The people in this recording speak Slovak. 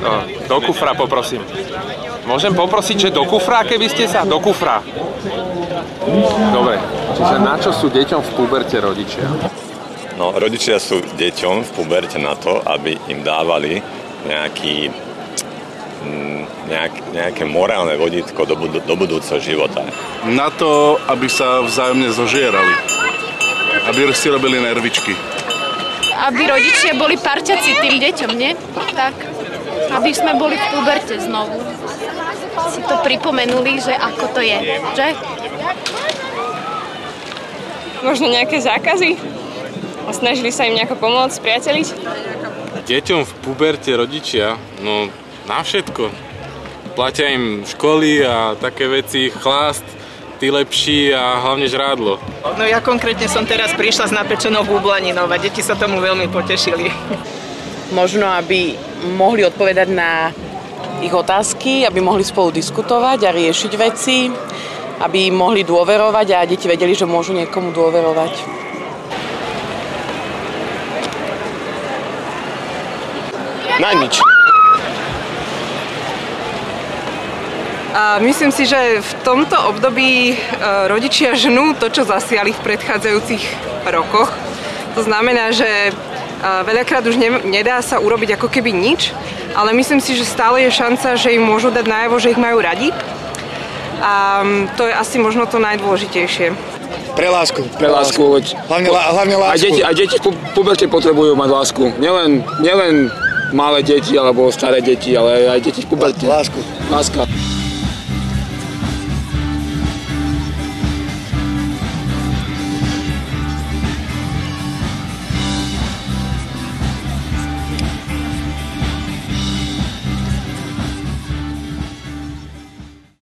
No, do kufra poprosím. Môžem poprosiť, že do kufra, keby ste sa? Do kufra. Dobre, čiže na čo sú deťom v puberte rodičia? No, rodičia sú deťom v puberte na to, aby im dávali nejaké morálne vodítko do budúceho života. Na to, aby sa vzájomne zožierali. Aby si robili nervičky. Aby rodičia boli parťaci tým deťom, nie? Tak, aby sme boli v puberte znovu. Si to pripomenuli, že ako to je, že? Možno nejaké zákazy? Snažili sa im nejako pomôcť, priateliť? Deťom v puberte rodičia, no na všetko. Platia im školy a také veci, chlást, tí lepší a hlavne žrádlo. No ja konkrétne som teraz prišla s napečenou bublaninou a deti sa tomu veľmi potešili. Možno, aby mohli odpovedať na ich otázky, aby mohli spolu diskutovať a riešiť veci, aby mohli dôverovať a deti vedeli, že môžu niekomu dôverovať. Na nič. A myslím si, že v tomto období rodičia žnú to, čo zasiali v predchádzajúcich rokoch. To znamená, že veľakrát už nedá sa urobiť ako keby nič, ale myslím si, že stále je šanca, že im môžu dať najavo, že ich majú radi. A to je asi možno to najdôležitejšie. Pre lásku. Pre lásku. Hlavne lásku. A deti v puberte potrebujú mať lásku. Nielen malé deti alebo staré deti, ale aj deti v puberte. Lásku. Láska.